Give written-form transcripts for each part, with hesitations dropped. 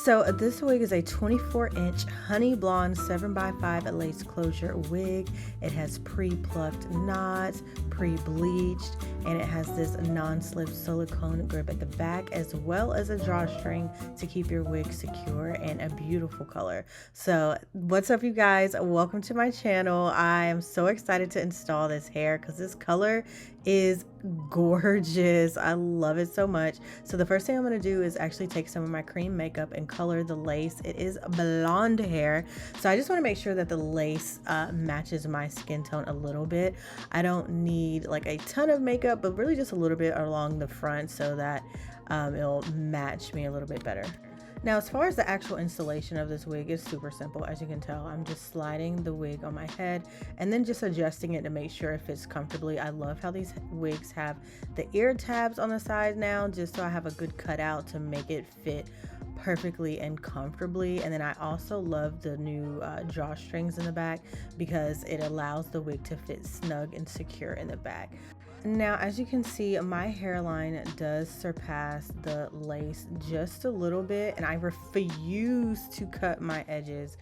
So this wig is a 24-inch honey blonde 7x5 lace closure wig. It has pre-plucked knots, pre-bleached, and it has this non-slip silicone grip at the back, as well as a drawstring to keep your wig secure, and a beautiful color. So what's up, you guys? Welcome to my channel. I am so excited to install this hair because this color is gorgeous. I love it so much. So the first thing I'm going to do is actually take some of my cream makeup and color the lace. It is blonde hair, so I just want to make sure that the lace matches my skin tone a little bit. I don't need like a ton of makeup, but really just a little bit along the front so that it'll match me a little bit better. Now, as far as the actual installation of this wig, is super simple. As you can tell, I'm just sliding the wig on my head and then just adjusting it to make sure it fits comfortably. I love how these wigs have the ear tabs on the side now, just so I have a good cutout to make it fit perfectly and comfortably. And then I also love the new drawstrings in the back because it allows the wig to fit snug and secure in the back. Now, as you can see, my hairline does surpass the lace just a little bit, and I refuse to cut my edges.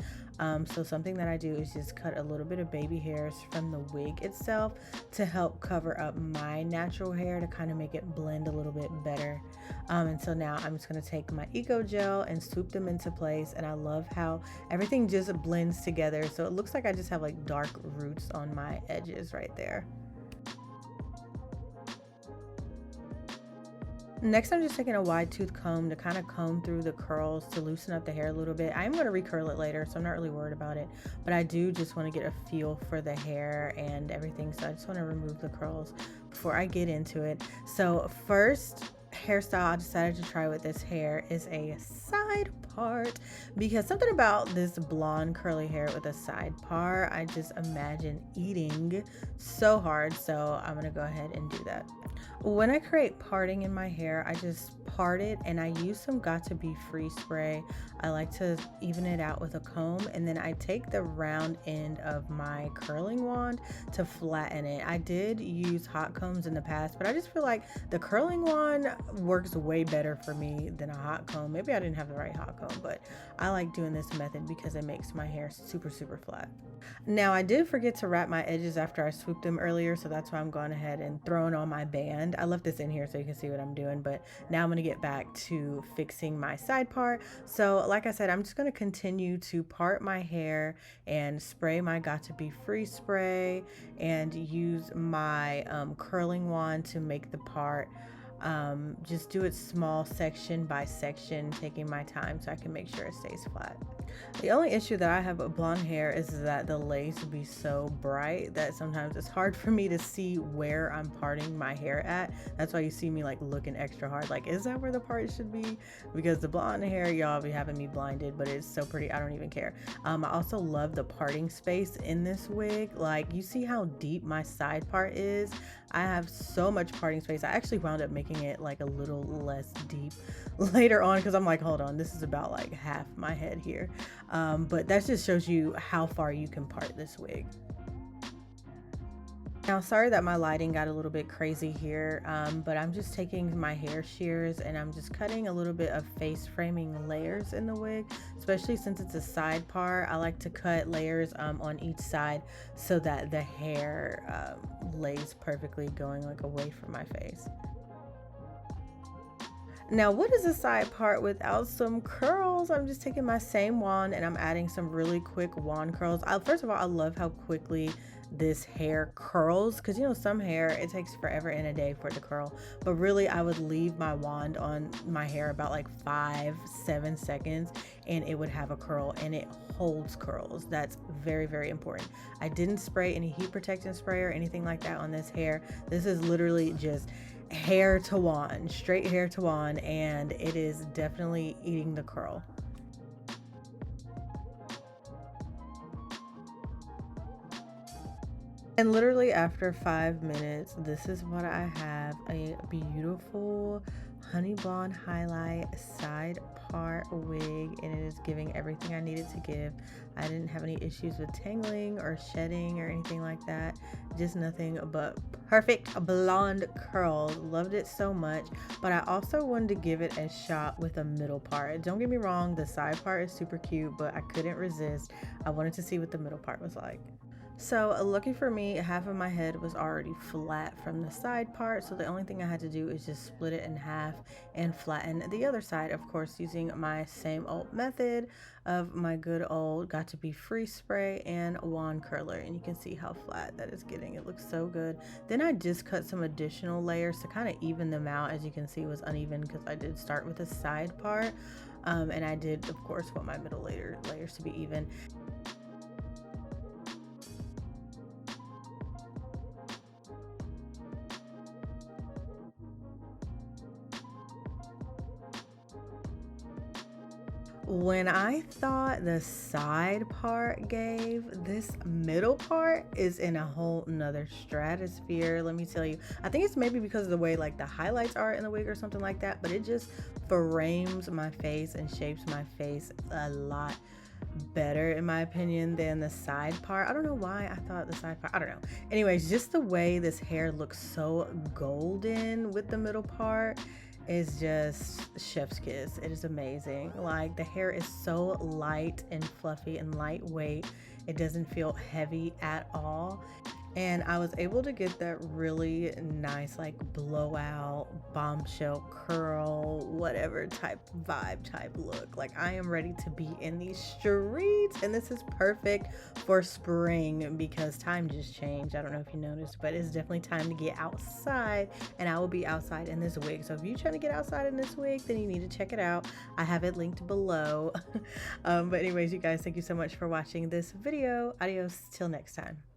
So something that I do is just cut a little bit of baby hairs from the wig itself to help cover up my natural hair to kind of make it blend a little bit better. And so now I'm just going to take my Eco Gel and swoop them into place, and I love how everything just blends together. So it looks like I just have like dark roots on my edges right there. Next, I'm just taking a wide tooth comb to kind of comb through the curls to loosen up the hair a little bit. I am going to recurl it later, so I'm not really worried about it, but I do just want to get a feel for the hair and everything, so I just want to remove the curls before I get into it. So first hairstyle I decided to try with this hair is a side part, because something about this blonde curly hair with a side part, I just imagine eating so hard, so I'm gonna go ahead and do that. When I create parting in my hair, I just part it, and I use some Got To Be Free spray. I like to even it out with a comb, and then I take the round end of my curling wand to flatten it. I did use hot combs in the past, but I just feel like the curling wand works way better for me than a hot comb. Maybe I didn't have the right hot comb, but I like doing this method because it makes my hair super flat. Now, I did forget to wrap my edges after I swooped them earlier, so that's why I'm going ahead and throwing on my band. I left this in here so you can see what I'm doing, but now I'm going to get back to fixing my side part. So like I said, I'm just going to continue to part my hair and spray my Got To Be Free spray and use my curling wand to make the part. Just do it small section by section, taking my time so I can make sure it stays flat. The only issue that I have with blonde hair is that the lace will be so bright that sometimes it's hard for me to see where I'm parting my hair at. That's why you see me like looking extra hard, like, is that where the part should be? Because the blonde hair, y'all be having me blinded, but it's so pretty, I don't even care. I also love the parting space in this wig. Like, you see how deep my side part is? I have so much parting space. I actually wound up making it like a little less deep later on because I'm like, hold on, this is about like half my head here. But that just shows you how far you can part this wig. Now, sorry that my lighting got a little bit crazy here, but I'm just taking my hair shears and I'm just cutting a little bit of face framing layers in the wig, especially since it's a side part. I like to cut layers on each side so that the hair lays perfectly, going like away from my face. Now, what is a side part without some curls? I'm just taking my same wand and I'm adding some really quick wand curls. First of all, I love how quickly this hair curls, because you know, some hair it takes forever and a day for it to curl, but really I would leave my wand on my hair about like 5-7 seconds and it would have a curl, and it holds curls. That's very important. I didn't spray any heat protectant spray or anything like that on this hair. This is literally just hair to wand, straight hair to wand, and it is definitely eating the curl. And literally after 5 minutes, this is what I have: a beautiful honey blonde highlight side part wig, and it is giving everything I needed to give. I didn't have any issues with tangling or shedding or anything like that. Just nothing but perfect blonde curls. Loved it so much. But I also wanted to give it a shot with a middle part. Don't get me wrong, the side part is super cute, but I couldn't resist. I wanted to see what the middle part was like. So lucky for me, half of my head was already flat from the side part, so the only thing I had to do is just split it in half and flatten the other side, of course using my same old method of my good old got to be free spray and wand curler, and you can see how flat that is getting. It looks so good. Then I just cut some additional layers to kind of even them out. As you can see, it was uneven because I did start with the side part, and I did of course want my middle layers to be even. When I thought the side part gave, this middle part is in a whole nother stratosphere, let me tell you. I think it's maybe because of the way like the highlights are in the wig or something like that, but it just frames my face and shapes my face a lot better in my opinion than the side part. I don't know why I thought the side part, I don't know. Anyways, just the way this hair looks so golden with the middle part is just chef's kiss. It is amazing. Like the hair is so light and fluffy and lightweight. It doesn't feel heavy at all. And I was able to get that really nice like blowout bombshell curl whatever type vibe type look. Like I am ready to be in these streets, and this is perfect for spring because time just changed. I don't know if you noticed, but it's definitely time to get outside, and I will be outside in this wig. So if you're trying to get outside in this wig, then you need to check it out. I have it linked below. But anyways, you guys, thank you so much for watching this video. Adios till next time.